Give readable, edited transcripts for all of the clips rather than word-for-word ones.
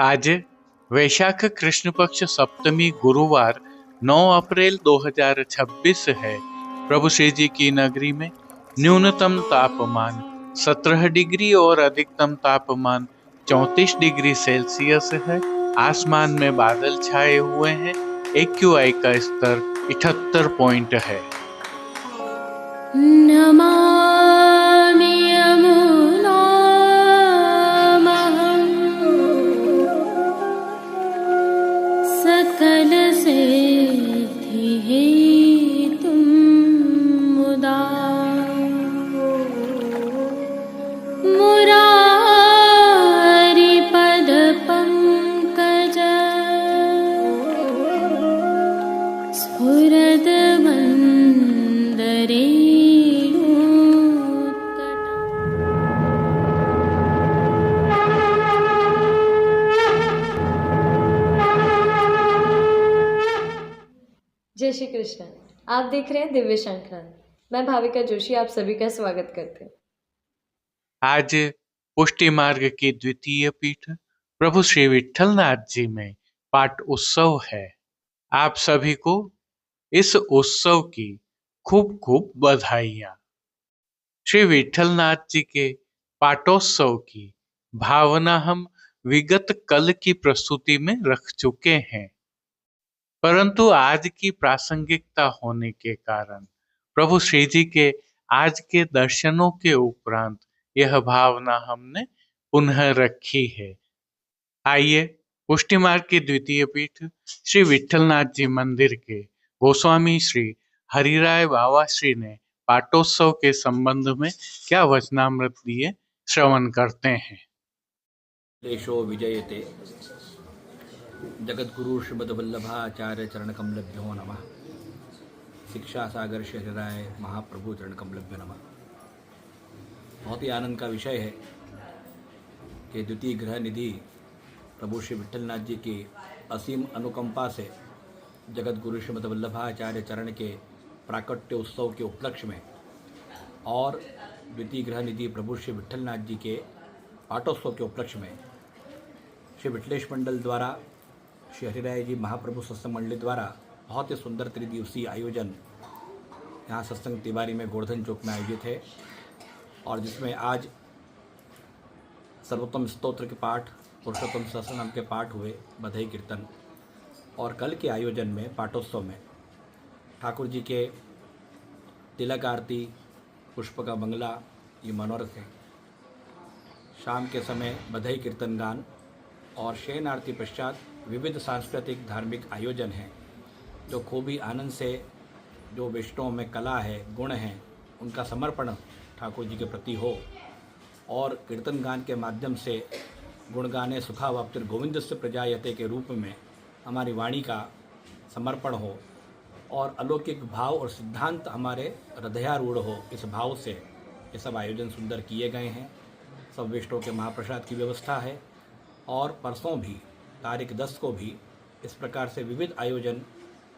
आज वैशाख कृष्ण पक्ष सप्तमी गुरुवार 9 अप्रैल 2026 है। प्रभु श्री जी की नगरी में न्यूनतम तापमान 17 डिग्री और अधिकतम तापमान 34 डिग्री सेल्सियस है। आसमान में बादल छाए हुए हैं। AQI का स्तर 78 पॉइंट है। नमामि यमुनामहं सकलसिद्धिहेतुं मुदा मुरारिपदपङ्कज स्फुरद्वन्दरे जय श्री कृष्ण। आप देख रहे हैं दिव्य शंखनाद। मैं भाविका जोशी आप सभी का स्वागत करते हैं। आज पुष्टि मार्ग की द्वितीय पीठ प्रभु श्री विट्ठलनाथ जी में पाठ उत्सव है। आप सभी को इस उत्सव की खूब खूब बधाइयाँ। श्री विट्ठलनाथ जी के पाठोत्सव की भावना हम विगत कल की प्रस्तुति में रख चुके हैं, परंतु आज की प्रासंगिकता होने के कारण प्रभु श्री जी के आज के दर्शनों के उपरांत यह भावना हमने पुनः रखी है। आइए पुष्टि मार्ग की द्वितीय पीठ श्री विट्ठलनाथ जी मंदिर के गोस्वामी श्री हरिराय बाबा श्री ने पाठोत्सव के संबंध में क्या वचनामृत दिए, श्रवण करते हैं। देशो विजयते जगद्गुरु श्रीमद्वल्लभाचार्य चरण कमलभ्यो नमः। शिक्षा सागर शहराय महाप्रभु चरण कमलभ्यो नमः। बहुत ही आनंद का विषय है कि द्वितीय गृह निधि प्रभु श्री विट्ठलनाथ जी की असीम अनुकंपा से जगद्गुरु श्रीमद्वल्लभाचार्य चरण के प्राकट्य उत्सव के उपलक्ष्य में और द्वितीय गृह निधि प्रभु श्री विट्ठलनाथ जी के पाठोत्सव के उपलक्ष्य में श्री विट्ठलेश मंडल द्वारा श्री हरिराय जी महाप्रभु सत्संग मंडली द्वारा बहुत ही सुंदर त्रिदिवसीय आयोजन यहाँ सत्संग तिवारी में गोवर्धन चौक में आयोजित है, और जिसमें आज सर्वोत्तम स्तोत्र के पाठ, पुरुषोत्तम सहस्रनाम के पाठ हुए, बधाई कीर्तन, और कल के आयोजन में पाठोत्सव में ठाकुर जी के तिलक आरती, पुष्प का बंगला, ये मनोरथ है। शाम के समय बधाई कीर्तन गान और शयन आरती पश्चात विविध सांस्कृतिक धार्मिक आयोजन हैं, जो खूबी आनंद से जो वैष्णव में कला है, गुण हैं, उनका समर्पण ठाकुर जी के प्रति हो, और कीर्तन गान के माध्यम से गुणगाने सुखावाप्तिर गोविंद से प्रजायते के रूप में हमारी वाणी का समर्पण हो और अलौकिक भाव और सिद्धांत हमारे हृदयारूढ़ हो। इस भाव से ये सब आयोजन सुंदर किए गए हैं। सब वैष्णव के महाप्रसाद की व्यवस्था है, और परसों भी तारीख 10 को भी इस प्रकार से विविध आयोजन,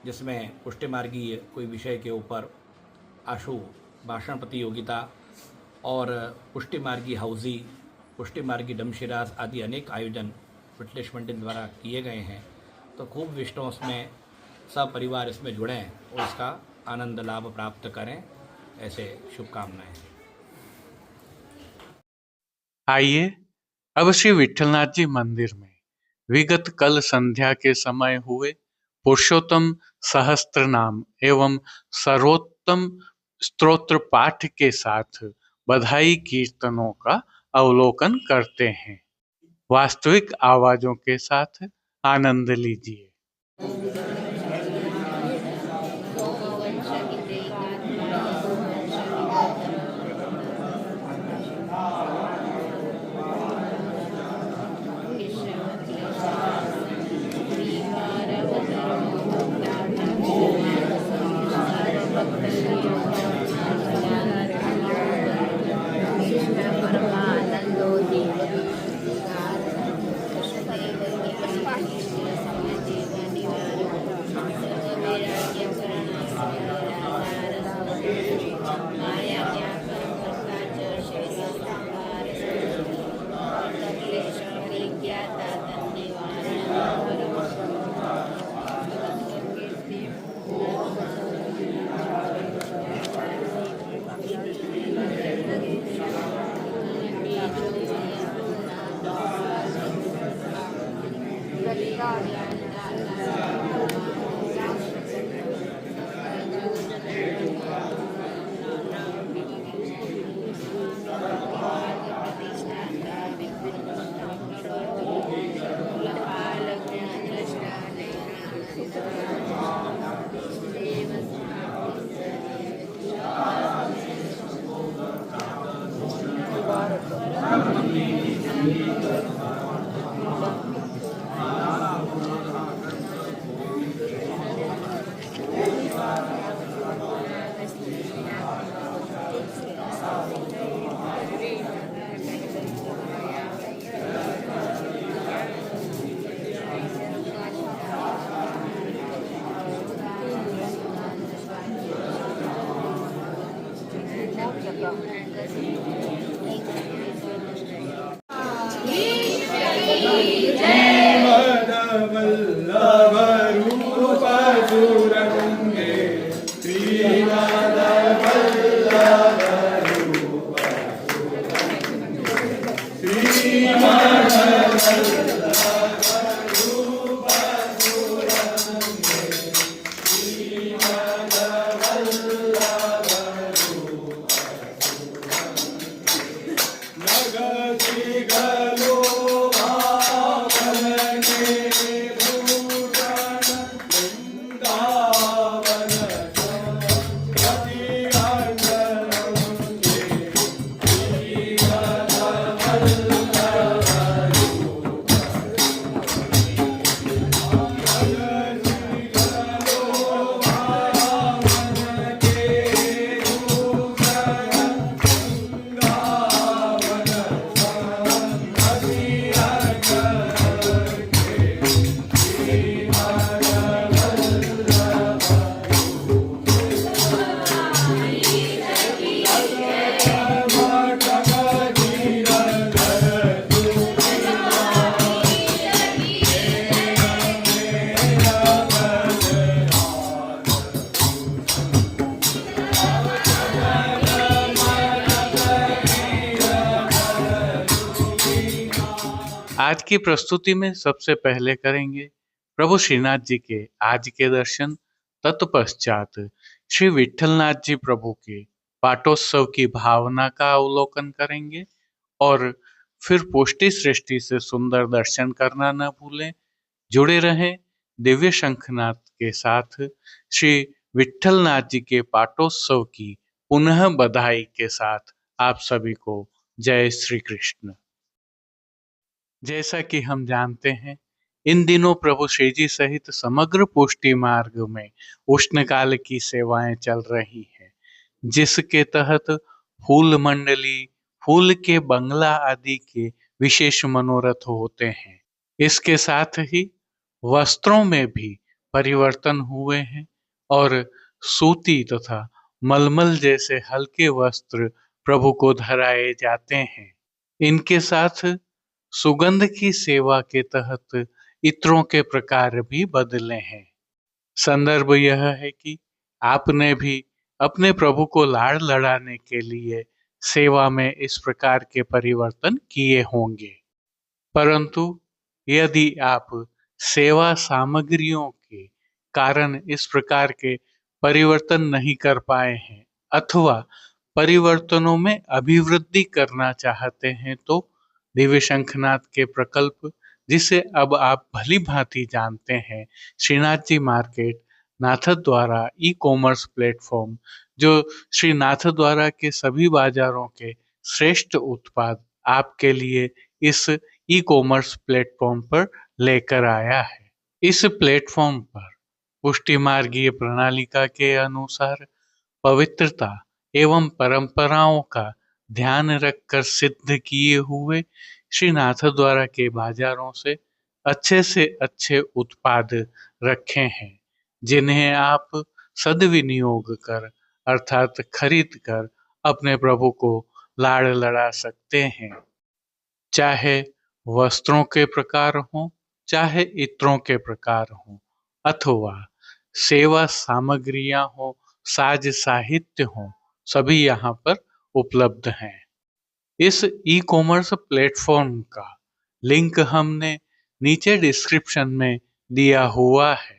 जिसमें पुष्टि मार्गीय कोई विषय के ऊपर आशु भाषण प्रतियोगिता और पुष्टि मार्गी हाउजी, पुष्टि मार्गी डमशिराज आदि अनेक आयोजन विट्ठलेश मंडल द्वारा किए गए हैं। तो खूब विष्णु इसमें सपरिवार इसमें जुड़ें और इसका आनंद लाभ प्राप्त करें, ऐसे शुभकामनाएं। आइए अब श्री विट्ठलनाथ जी मंदिर में विगत कल संध्या के समय हुए पुरुषोत्तम सहस्त्र नाम एवं सर्वोत्तम स्तोत्र पाठ के साथ बधाई कीर्तनों का अवलोकन करते हैं। वास्तविक आवाजों के साथ आनंद लीजिए। आज की प्रस्तुति में सबसे पहले करेंगे प्रभु श्रीनाथ जी के आज के दर्शन। तत्पश्चात श्री विठलनाथ जी प्रभु के पाटोत्सव की भावना का अवलोकन करेंगे और फिर पुष्टि सृष्टि से सुंदर दर्शन करना न भूलें। जुड़े रहें दिव्य शंखनाद के साथ। श्री विठलनाथ जी के पाटोत्सव की पुनः बधाई के साथ आप सभी को जय श्री कृष्ण। जैसा कि हम जानते हैं, इन दिनों प्रभु श्री जी सहित समग्र पुष्टि मार्ग में उष्णकाल की सेवाएं चल रही हैं, जिसके तहत फूल मंडली, फूल के बंगला आदि के विशेष मनोरथ होते हैं। इसके साथ ही वस्त्रों में भी परिवर्तन हुए हैं और सूती तथा मलमल जैसे हल्के वस्त्र प्रभु को धराए जाते हैं। इनके साथ सुगंध की सेवा के तहत इत्रों के प्रकार भी बदले हैं। संदर्भ यह है कि आपने भी अपने प्रभु को लाड़ लड़ाने के लिए सेवा में इस प्रकार के परिवर्तन किए होंगे, परंतु यदि आप सेवा सामग्रियों के कारण इस प्रकार के परिवर्तन नहीं कर पाए हैं अथवा परिवर्तनों में अभिवृद्धि करना चाहते हैं, तो दिव्य शंखनाद के प्रकल्प, जिसे अब आप भली भांति जानते हैं, Shrinath ji market Nathdwara e commerce platform, जो श्री नाथद्वारा के सभी बाजारों के श्रेष्ठ उत्पाद आपके लिए इस ई कॉमर्स प्लेटफॉर्म पर लेकर आया है। इस प्लेटफॉर्म पर पुष्टि मार्गीय प्रणालिका के अनुसार पवित्रता एवं परंपराओं का ध्यान रखकर सिद्ध किए हुए श्री नाथद्वारा के बाजारों से अच्छे उत्पाद रखे हैं, जिन्हें आप सदविनियोग कर अर्थात खरीद कर अपने प्रभु को लाड़ लड़ा सकते हैं। चाहे वस्त्रों के प्रकार हों, चाहे इत्रों के प्रकार हों, अथवा सेवा सामग्रियां हो, साज साहित्य हो, सभी यहाँ पर उपलब्ध हैं। इस ई कॉमर्स प्लेटफॉर्म का लिंक हमने नीचे डिस्क्रिप्शन में दिया हुआ है,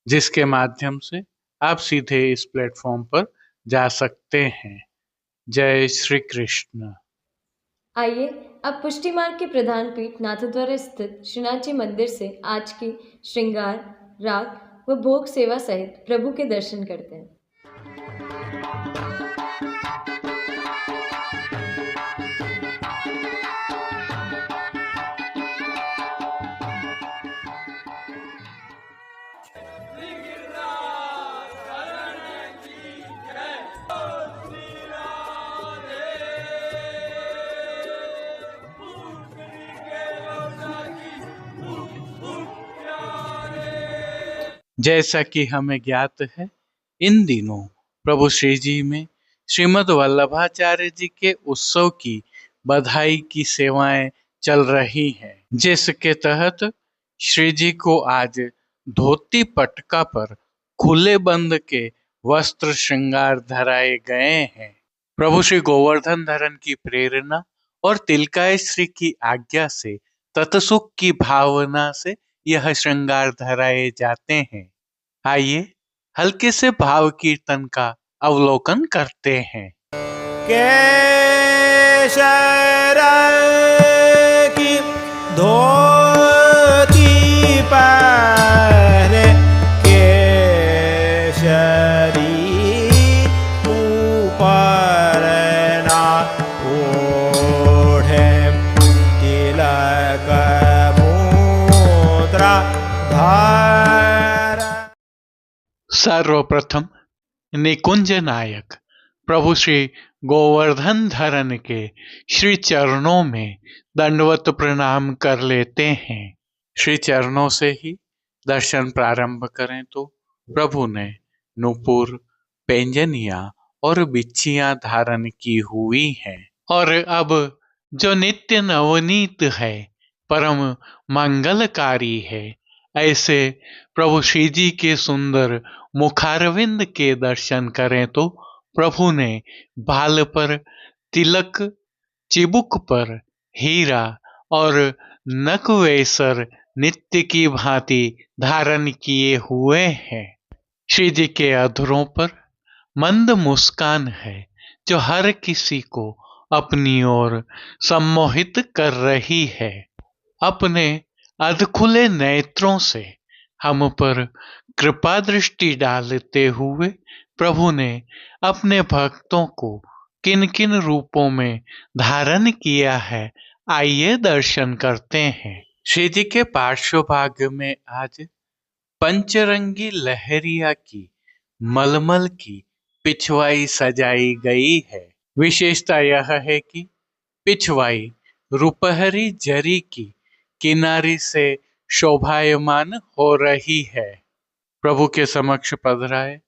जिसके माध्यम से आप सीधे इस प्लेटफॉर्म पर जा सकते हैं। जय श्री कृष्ण। आइए अब पुष्टि मार्ग के प्रधान पीठ नाथद्वारा स्थित श्रीनाथ जी मंदिर से आज की श्रृंगार, राग व भोग सेवा सहित प्रभु के दर्शन करते हैं। जैसा कि हमें ज्ञात है, इन दिनों प्रभु श्री जी में श्रीमद् वल्लभाचार्य जी के उत्सव की बधाई की सेवाएं चल रही हैं, जिसके तहत श्री जी को आज धोती पटका पर खुले बंद के वस्त्र श्रृंगार धराए गए हैं। प्रभु श्री गोवर्धन धरन की प्रेरणा और तिलकाय श्री की आज्ञा से तत्सुख की भावना से यह श्रृंगार धराए जाते हैं। आइए हल्के से भाव कीर्तन का अवलोकन करते हैं। केशर की धोती पहने केशरी ऊपर ना ओढ़े तिलक मुद्रा धार। सर्वप्रथम निकुंज नायक प्रभु श्री गोवर्धन धरन के श्री चरणों में दंडवत प्रणाम कर लेते हैं। श्री चरणों से ही दर्शन प्रारंभ करें तो प्रभु ने नूपुर, पैंजनिया और बिच्छियां धारण की हुई हैं और अब जो नित्य नवनीत है, परम मंगलकारी है, ऐसे प्रभु श्री जी के सुंदर मुखारविंद के दर्शन करें तो प्रभु ने बाल पर तिलक, चिबुक पर हीरा और नकवेसर नित्य की भांति धारण किए हुए हैं। श्री जी के अधरों पर मंद मुस्कान है जो हर किसी को अपनी ओर सम्मोहित कर रही है। अपने अधखुले नेत्रों से हम पर कृपा दृष्टि डालते हुए प्रभु ने अपने भक्तों को किन किन रूपों में धारण किया है, आइए दर्शन करते हैं। श्री जी के पार्श्व भाग में आज पंचरंगी लहरिया की मलमल की पिछवाई सजाई गई है। विशेषता यह है कि पिछवाई रुपहरी जरी की किनारी से शोभायमान हो रही है। प्रभु के समक्ष पधराए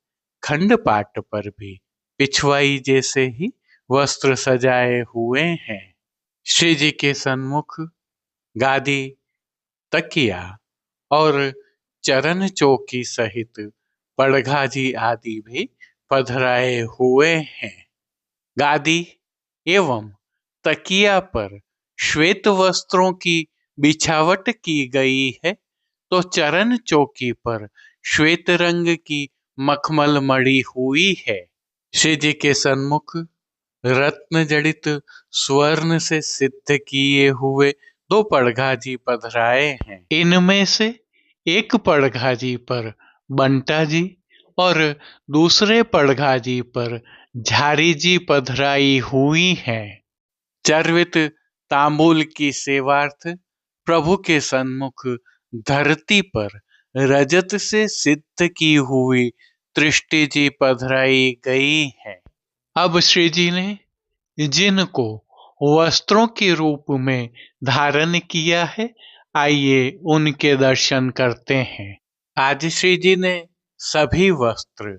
खंड पाट पर भी पिछवाई जैसे ही वस्त्र सजाए हुए हैं। श्री जी के सन्मुख गादी, तकिया और चरण चौकी सहित पड़घाजी आदि भी पधराए हुए हैं। गादी एवं तकिया पर श्वेत वस्त्रों की बिछावट की गई है, तो चरण चौकी पर श्वेत रंग की मखमल मड़ी हुई है। श्री जी के सन्मुख रत्न जड़ित स्वर्ण से सिद्ध किए हुए दो पड़घाजी पधराए हैं। इनमें से एक पड़घाजी पर बंटा जी और दूसरे पड़घाजी पर झारी जी पधराई हुई हैं। चर्वित तांबूल की सेवार्थ प्रभु के सन्मुख धरती पर रजत से सिद्ध की हुई दृष्टि जी पधराई गई है। अब श्री जी ने जिनको वस्त्रों के रूप में धारण किया है, आइए उनके दर्शन करते हैं। आज श्री जी ने सभी वस्त्र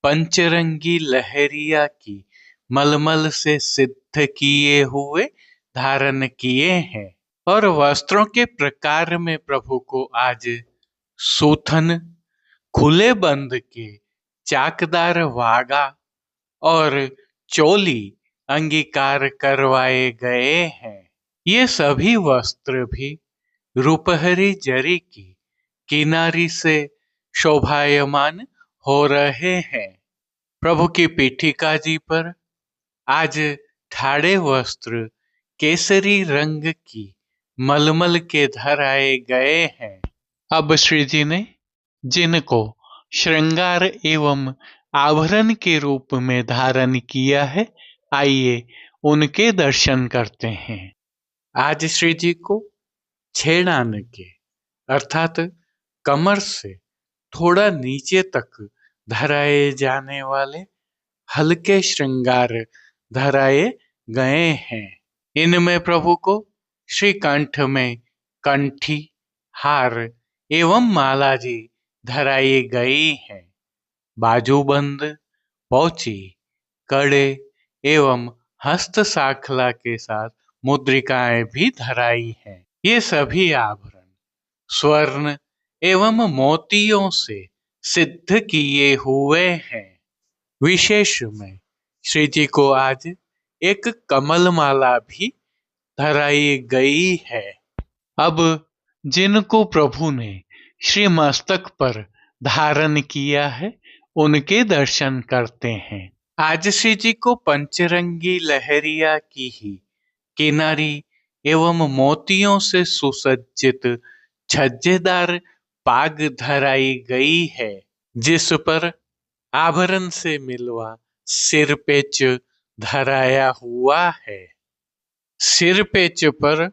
पंचरंगी लहरिया की मलमल से सिद्ध किए हुए धारण किए हैं और वस्त्रों के प्रकार में प्रभु को आज सूथन, खुले बंद के चाकदार वागा और चोली अंगीकार करवाए गए हैं। ये सभी वस्त्र भी रुपहरी जरी की किनारी से शोभायमान हो रहे हैं। प्रभु की पीठिका जी पर आज ठाड़े वस्त्र केसरी रंग की मलमल के धराए गए हैं। अब श्री जी ने जिनको श्रृंगार एवं आभरण के रूप में धारण किया है, आइए उनके दर्शन करते हैं। आज श्री जी को छेड़ान के अर्थात कमर से थोड़ा नीचे तक धराए जाने वाले हल्के श्रृंगार धराए गए हैं। इनमें प्रभु को श्री कंठ में कंठी, हार एवं माला जी धराई गई है। बाजूबंद, पौची, कड़े एवं हस्त साखला के साथ मुद्रिकाएं भी धराई हैं। ये सभी आभरण स्वर्ण एवं मोतियों से सिद्ध किए हुए हैं। विशेष में श्री जी को आज एक कमल माला भी धराई गई है। अब जिनको प्रभु ने श्री मस्तक पर धारण किया है, उनके दर्शन करते हैं। आज श्री जी को पंचरंगी लहरिया की ही किनारी एवं मोतियों से सुसज्जित छज्जेदार पाग धराई गई है, जिस पर आभरण से मिलवा सिरपेच धराया हुआ है। सिरपेच पर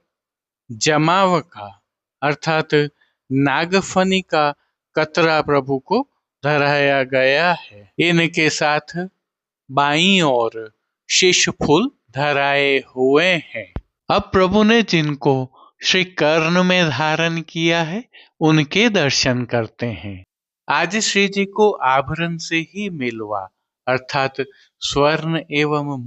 जमाव का अर्थात नागफनी का कतरा प्रभु को धराया गया है। इनके साथ बाईं ओर शीश फूल धराए हुए हैं। अब प्रभु ने जिनको श्री कर्ण में धारण किया है, उनके दर्शन करते हैं। आज श्री जी को आभरण से ही मिलवा अर्थात स्वर्ण एवं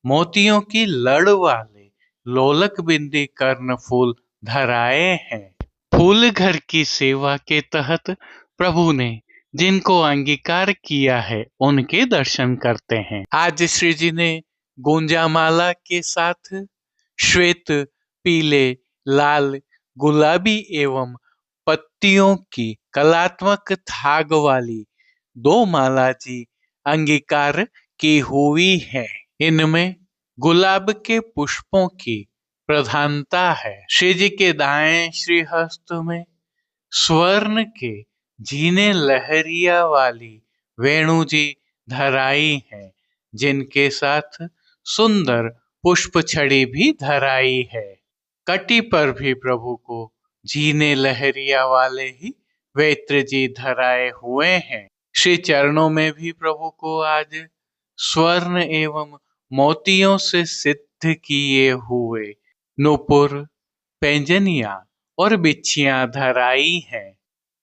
मोतियों की लड़ वाले लोलक बिंदी कर्ण फूल धराए हैं। फूल घर की सेवा के तहत प्रभु ने जिनको अंगीकार किया है, उनके दर्शन करते हैं। आज श्री जी ने गुंजामाला के साथ श्वेत, पीले, लाल, गुलाबी एवं पत्तियों की कलात्मक थाग वाली 2 माला जी अंगीकार की हुई है। इनमें गुलाब के पुष्पों की प्रधानता है। श्री जी के दाएं श्रीहस्त में स्वर्ण के झीने लहरिया वाली वेणु जी धराई है, जिनके साथ सुंदर पुष्प छड़ी भी धराई है। कटी पर भी प्रभु को झीने लहरिया वाले ही वेत्र जी धराए हुए हैं। श्री चरणों में भी प्रभु को आज स्वर्ण एवं मोतियों से सिद्ध किए हुए नूपुर, पैंजनिया और बिच्छियां धराई हैं।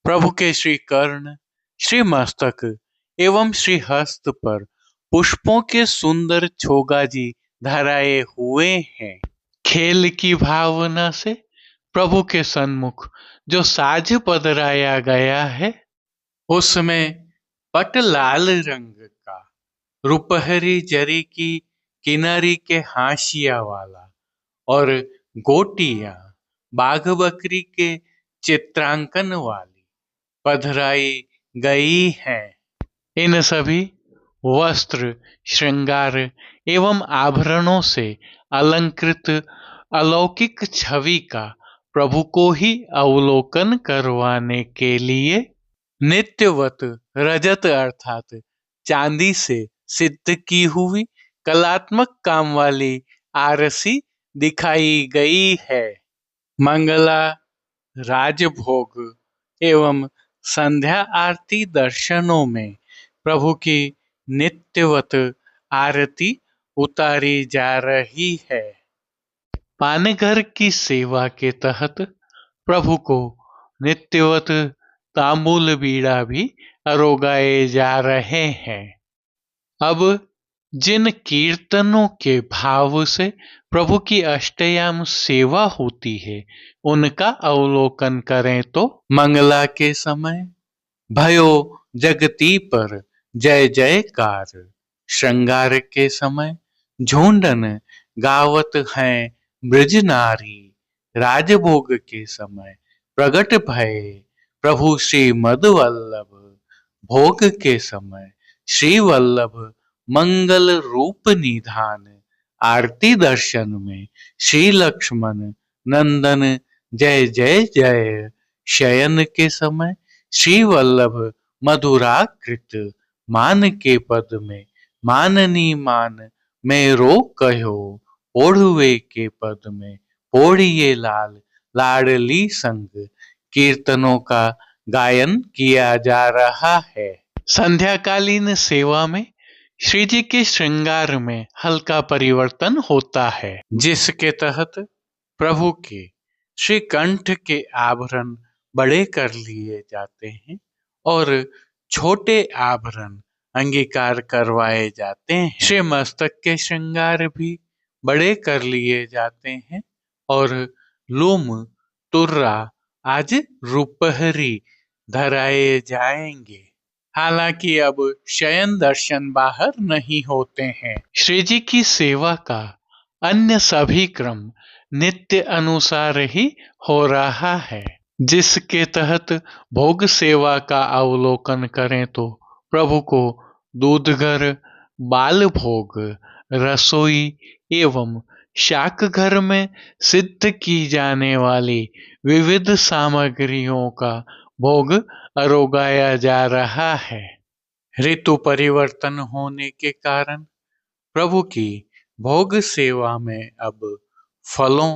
प्रभु के श्री कर्ण, श्री मस्तक एवं श्री हस्त पर पुष्पों के सुंदर छोगा जी धराए हुए हैं। खेल की भावना से प्रभु के सन्मुख जो साज पधराया गया है, उसमें पट लाल रंग का रुपहरी जरी की किनारी के हाशिया वाला और गोटियां बाघ बकरी के चित्रांकन वाली पधराई गई हैं। इन सभी वस्त्र, श्रृंगार एवं आभरणों से अलंकृत अलौकिक छवि का प्रभु को ही अवलोकन करवाने के लिए नित्यवत रजत अर्थात चांदी से सिद्ध की हुई कलात्मक काम वाली आरसी दिखाई गई है। मंगला, राजभोग एवं संध्या आरती दर्शनों में प्रभु की नित्यवत आरती उतारी जा रही है। पानघर की सेवा के तहत प्रभु को नित्यवत तांबूल बीड़ा भी अरोगाए जा रहे हैं। अब जिन कीर्तनों के भाव से प्रभु की अष्टयाम सेवा होती है, उनका अवलोकन करें तो मंगला के समय भयो जगती पर जय जयकार, श्रृंगार के समय झूंडन गावत हैं ब्रज नारी, राजभोग के समय प्रगट भये प्रभु श्री मधुवल्लभ। भोग के समय श्री वल्लभ मंगल रूप निधान। आरती दर्शन में श्री लक्ष्मण नंदन जय जय जय। शयन के समय श्री वल्लभ मधुराकृत। मान के पद में माननी मान में रो कहो। ओढ़वे के पद में ओढ़िए लाल लाडली संग। कीर्तनों का गायन किया जा रहा है। संध्याकालीन सेवा में श्री जी के श्रृंगार में हल्का परिवर्तन होता है, जिसके तहत प्रभु के श्री कंठ के आभरण बड़े कर लिए जाते हैं और छोटे आभरण अंगीकार करवाए जाते हैं। श्री मस्तक के श्रृंगार भी बड़े कर लिए जाते हैं और लूम तुर्रा आज रुपहरी धराए जाएंगे। हालांकि अब शयन दर्शन बाहर नहीं होते हैं। श्री जी की सेवा का अन्य सभी क्रम नित्य अनुसार ही हो रहा है, जिसके तहत भोग सेवा का अवलोकन करें तो प्रभु को दूधघर, बाल भोग, रसोई एवं शाक घर में सिद्ध की जाने वाली विविध सामग्रियों का भोग अरोगाया जा रहा है। ऋतु परिवर्तन होने के कारण प्रभु की भोग सेवा में अब फलों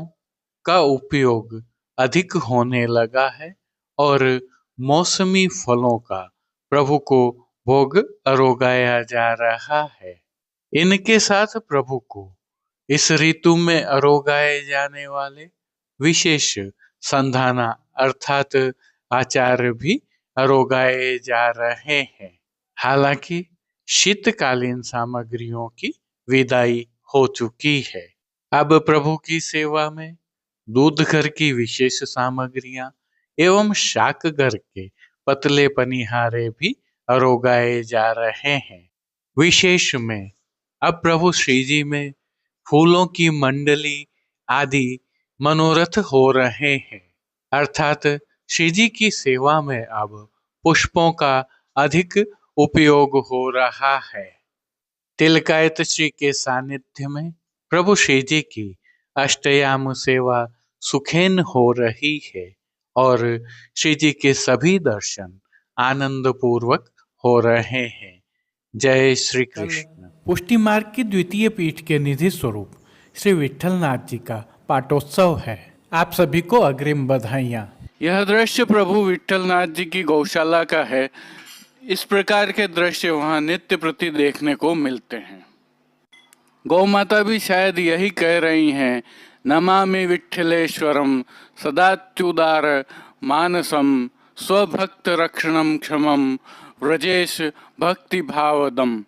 का उपयोग अधिक होने लगा है और मौसमी फलों का प्रभु को भोग अरोगाया जा रहा है। इनके साथ प्रभु को इस ऋतु में अरोगाए जाने वाले विशेष संधाना अर्थात आचार भी अरोगाए जा रहे हैं। हालांकि शीतकालीन सामग्रियों की विदाई हो चुकी है। अब प्रभु की सेवा में दूध घर की विशेष सामग्रियां एवं शाक घर के पतले पनिहारे भी अरोगाए जा रहे हैं। विशेष में अब प्रभु श्री जी में फूलों की मंडली आदि मनोरथ हो रहे हैं, अर्थात श्री जी की सेवा में अब पुष्पों का अधिक उपयोग हो रहा है। तिलकायत श्री के सानिध्य में प्रभु श्री जी की अष्टयाम सेवा सुखेन हो रही है और श्री जी के सभी दर्शन आनंद पूर्वक हो रहे हैं। जय श्री कृष्ण। पुष्टि मार्ग की द्वितीय पीठ के निधि स्वरूप श्री विट्ठलनाथ जी का पाटोत्सव है। आप सभी को अग्रिम बधाइयाँ। यह दृश्य प्रभु विट्ठलनाथ जी की गौशाला का है। इस प्रकार के दृश्य वहाँ नित्य प्रति देखने को मिलते हैं। गौ माता भी शायद यही कह रही हैं, नमामि विट्ठलेश्वरम सदाच्युदार मानसम स्वभक्त रक्षणम क्षमम व्रजेश भक्ति भावदम।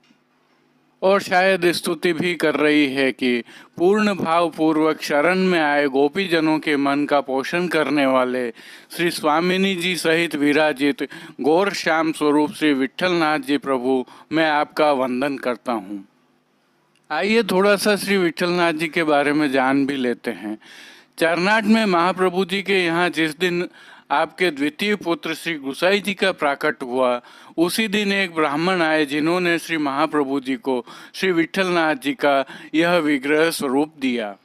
और शायद स्तुति भी कर रही है कि पूर्ण भाव पूर्वक शरण में आए गोपी जनों के मन का पोषण करने वाले श्री स्वामिनी जी सहित विराजित गौर श्याम स्वरूप श्री विट्ठलनाथ जी प्रभु, मैं आपका वंदन करता हूँ। आइए थोड़ा सा श्री विट्ठलनाथ जी के बारे में जान भी लेते हैं। चरनाट में महाप्रभु जी के यहाँ जिस दिन आपके द्वितीय पुत्र श्री गुसाई जी का प्राकट हुआ, उसी दिन एक ब्राह्मण आए जिन्होंने श्री महाप्रभु जी को श्री विट्ठलनाथ जी का यह विग्रह स्वरूप दिया।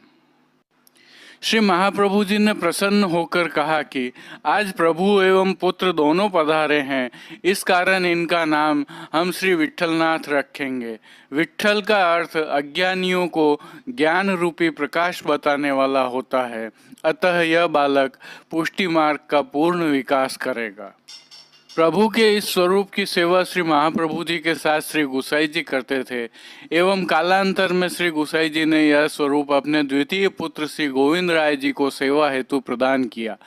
श्री महाप्रभु जी ने प्रसन्न होकर कहा कि आज प्रभु एवं पुत्र दोनों पधारे हैं, इस कारण इनका नाम हम श्री विट्ठलनाथ रखेंगे। विट्ठल का अर्थ अज्ञानियों को ज्ञान रूपी प्रकाश बताने वाला होता है, अतः यह बालक पुष्टि मार्ग का पूर्ण विकास करेगा। प्रभु के इस स्वरूप की सेवा श्री महाप्रभु जी के साथ श्री गुसाई जी करते थे एवं कालांतर में श्री गुसाई जी ने यह स्वरूप अपने द्वितीय पुत्र श्री गोविंद राय जी को सेवा हेतु प्रदान किया।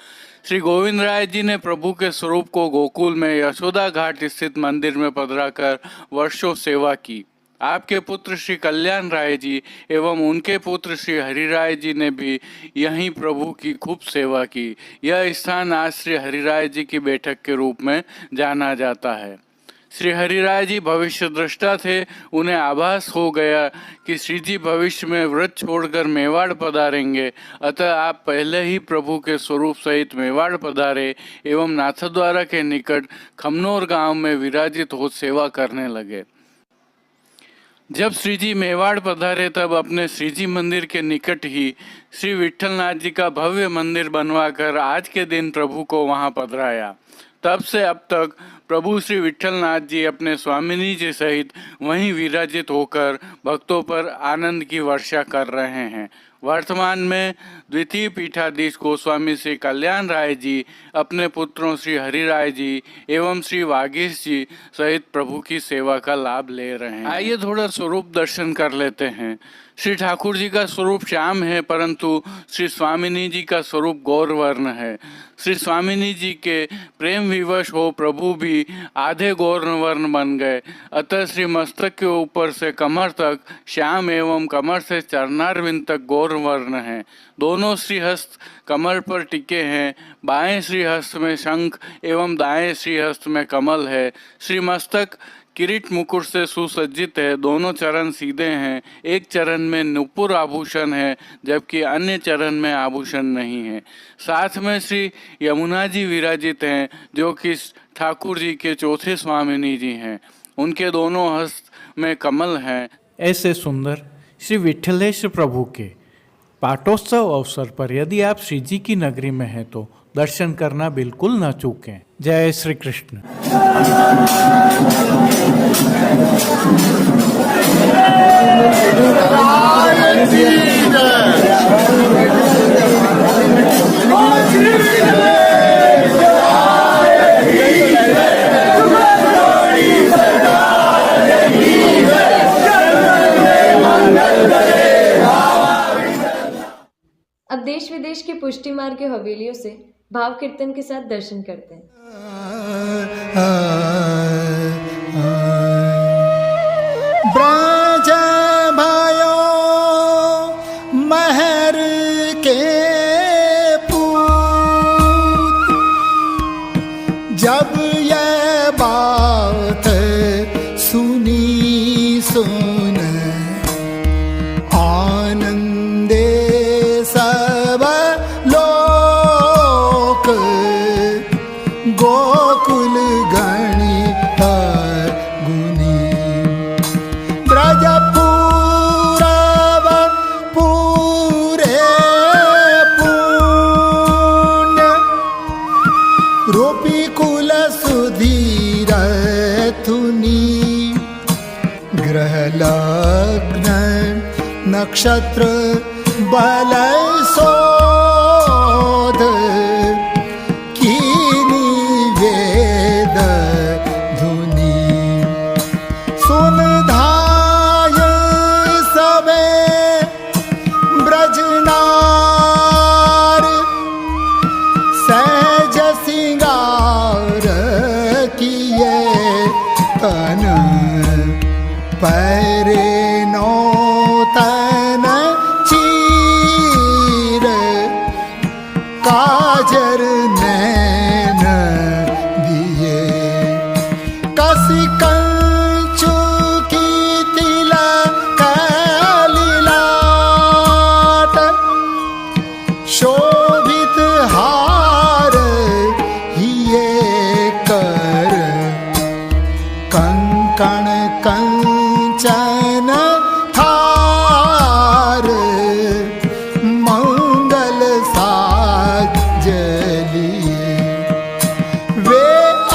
श्री गोविंद राय जी ने प्रभु के स्वरूप को गोकुल में यशोदा घाट स्थित मंदिर में पधराकर वर्षों सेवा की। आपके पुत्र श्री कल्याण राय जी एवं उनके पुत्र श्री हरिराय जी ने भी यहीं प्रभु की खूब सेवा की। यह स्थान आज श्री हरिराय जी की बैठक के रूप में जाना जाता है। श्री हरिराय जी भविष्य दृष्टा थे। उन्हें आभास हो गया कि श्री जी भविष्य में व्रत छोड़कर मेवाड़ पधारेंगे, अतः आप पहले ही प्रभु के स्वरूप सहित मेवाड़ पधारे एवं नाथद्वारा के निकट खमनोर गांव में विराजित हो सेवा करने लगे। जब श्री जी मेवाड़ पधारे तब अपने श्री जी मंदिर के निकट ही श्री विट्ठलनाथ जी का भव्य मंदिर बनवाकर आज के दिन प्रभु को वहां पधराया। तब से अब तक प्रभु श्री विट्ठलनाथ जी अपने स्वामिनी जी सहित वहीं विराजित होकर भक्तों पर आनंद की वर्षा कर रहे हैं। वर्तमान में द्वितीय पीठाधीश गोस्वामी श्री कल्याण राय जी अपने पुत्रों श्री हरिराय जी एवं श्री वागीश जी सहित प्रभु की सेवा का लाभ ले रहे हैं। आइए थोड़ा स्वरूप दर्शन कर लेते हैं। श्री ठाकुर जी का स्वरूप श्याम है, परंतु श्री स्वामिनी जी का स्वरूप गौरवर्ण है। श्री स्वामिनी जी के प्रेम विवश हो प्रभु भी आधे गौरवर्ण बन गए, अतः श्री मस्तक के ऊपर से कमर तक श्याम एवं कमर से चरणारविंद तक गौरवर्ण है। दोनों श्रीहस्त कमर पर टिके हैं। बाएं श्रीहस्त में शंख एवं दाएं श्रीहस्त में कमल है। श्री मस्तक किरीट मुकुट से सुसज्जित है। दोनों चरण सीधे हैं। एक चरण में नुपुर आभूषण है, जबकि अन्य चरण में आभूषण नहीं है। साथ में श्री यमुना जी विराजित हैं, जो कि ठाकुर जी के चौथे स्वामिनी जी हैं। उनके दोनों हस्त में कमल हैं। ऐसे सुंदर श्री विट्ठलेश्वर प्रभु के पाटोत्सव अवसर पर यदि आप श्री जी की नगरी में हैं तो दर्शन करना बिल्कुल न चूकें। जय श्री कृष्ण। अब देश विदेश के पुष्टि मार्ग के हवेलियों से भाव कीर्तन के साथ दर्शन करते हैं। ब्रज भयो महर के पूत, जब ये बात सुनी सुन आनंदे सब लोक, गोकुल गणी गुनी ब्रज पूरव पूरे पुण्य रूपी कुल सुधीर थुनी, ग्रह लग्न नक्षत्र बल शोध कीनी वेद धुनी, सुन धाय सबे ब्रजनार, सहज सिंगार किए तन पैरे नौतन चीर, काजर नैन दिए कसी कंचु की तिलक लीलाट, शोभित हार हिये कर कंकण कंचन थार, मंगल साजलिए वे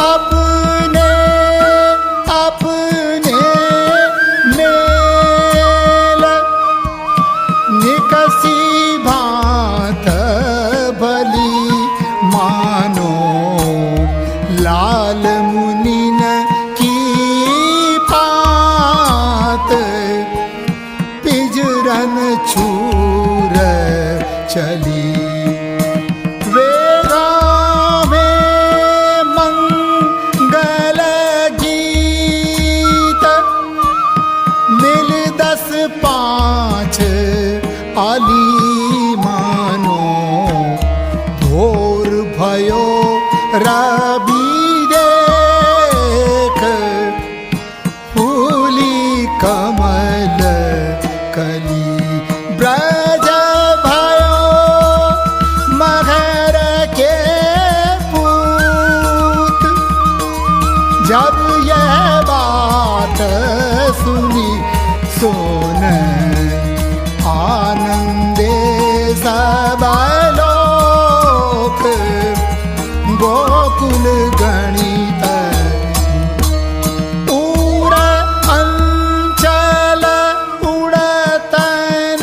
अपने अपने मेल, निकसी भांत भली मानो लाल मुनिन की पात, पिजरन छूर चली वे गावे मंगल गीत, मिल 10-5 आली मानो भोर भयो रवि देख, गोकुल गणित उड़ अंचल उड़तन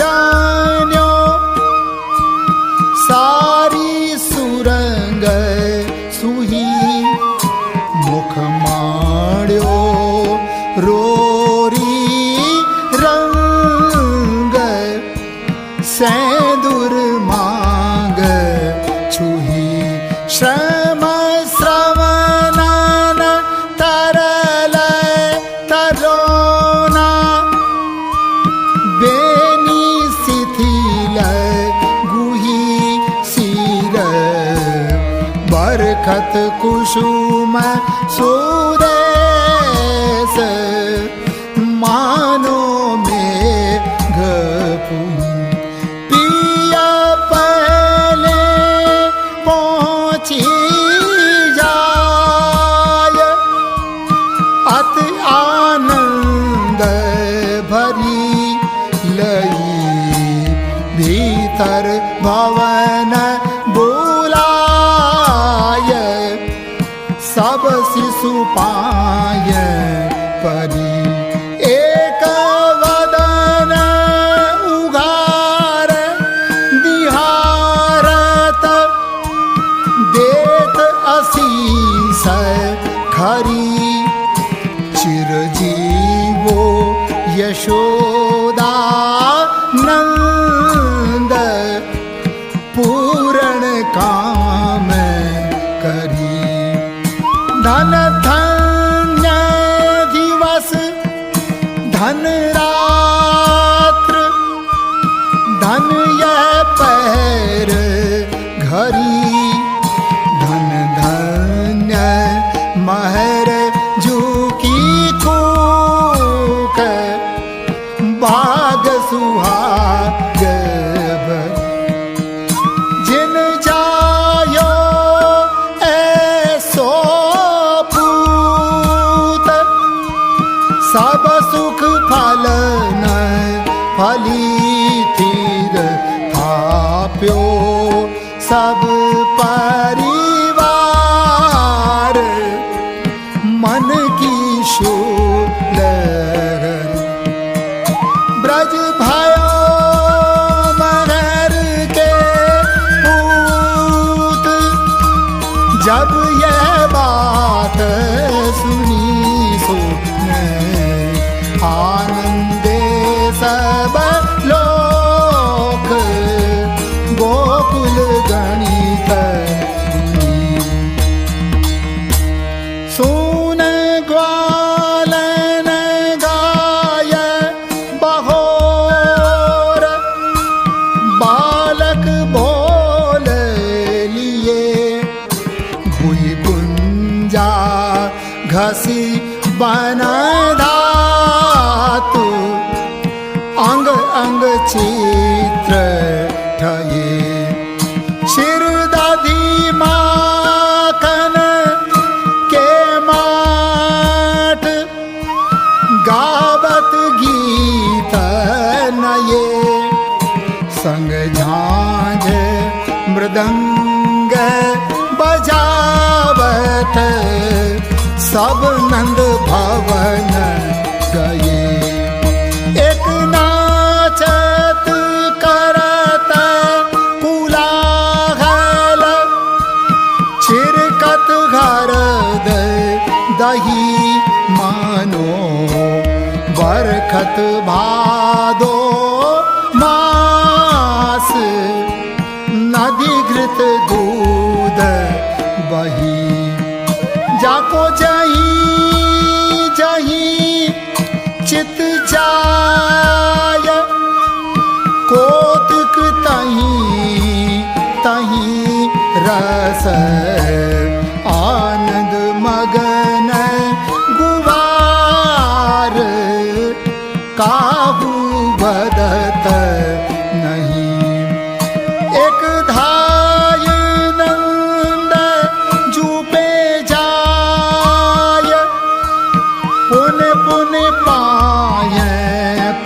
जान्यो सारी सुरंग सुही मुख माड्यो रोरी रंग सैदुर मांग छुही श्रम श्रवणन तरल तरोना बेनी शिथिल गुही सिर बरखत कुसुम सुदेश मानो में पिया पहले पहुँची जाय अति आनंद भरी लई भीतर भवन बुलाय सब शिशु पाय परी एक वदन उघार दिहारत देत असीस खरी चिरजीवो यशोदा नंद पूर्ण काम करी धन धन्य दिवस धन रात्र धन यह पैर घरी धन धन्य महर झुकी कूक बाग सुहाग जिन जायो ऐसो पूत सब सुख फल न फली थीर थाप्यो सब परिवार मन की शूल ब्रज भयो मनर के पूत जब यह बात सुनी सुने आनंदे सब लोक गोकुल गणित सुन ग्वालन गाय बहोर बालक बोल लिए भूई गुंजा घसी बन धातु अंग अंग चित्र ठये शिर दादी माखन के माट गावत गीत नये संग झांझ मृदंग बजावत सब नंद भवन गए एक नाचत करत कुलाहल छिरकत घर दही मानो बरखत भादो मास नदी घृत दूध बही जाको जही जही चित जाय कोतक तही तही रस आनंद मगन गुवार काहू बदत नहीं एक धाय नंद जूपे जाय पुन पुन पाय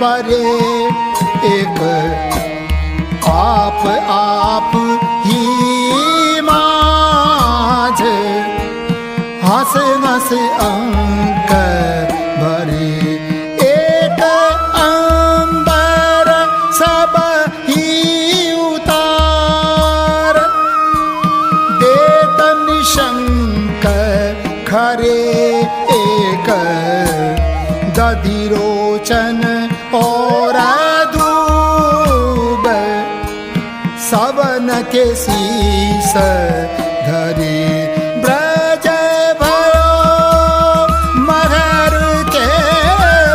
परे एक आप ही मान शंकर खरे एक दधिरोचन और दूब सवन के शीस धरे ब्रज भयो मगर के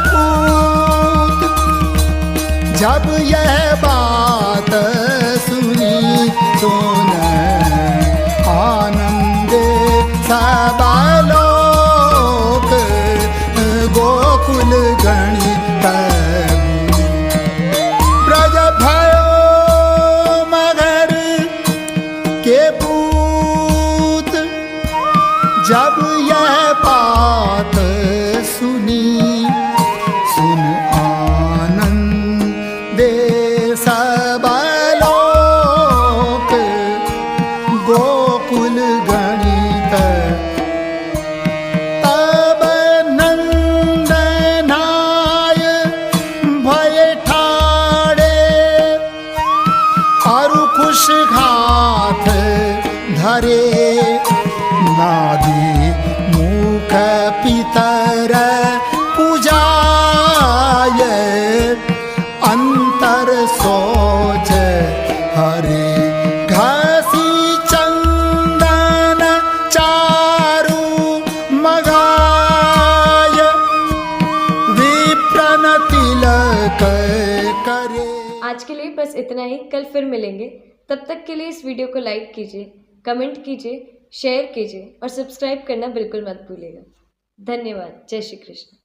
पूत। जब यह बात सुनी सुन आनंदे सब लोग गोकुल गणित ब्रज भयो मगर के पूत। जब यह बात सुनी सुन आनंदे सब लोग गोकुल गणित। तब नंदनाय भय ठाड़े और खुश घात धरे नादी मुख पितर पूजाय अंतर सोच हरे घसी चंदन चारु मगाय विप्रन तिलक करे। आज के लिए बस इतना ही। कल फिर मिलेंगे। तब तक के लिए इस वीडियो को लाइक कीजिए, कमेंट कीजिए, शेयर कीजिए और सब्सक्राइब करना बिल्कुल मत भूलिएगा। धन्यवाद। जय श्री कृष्ण।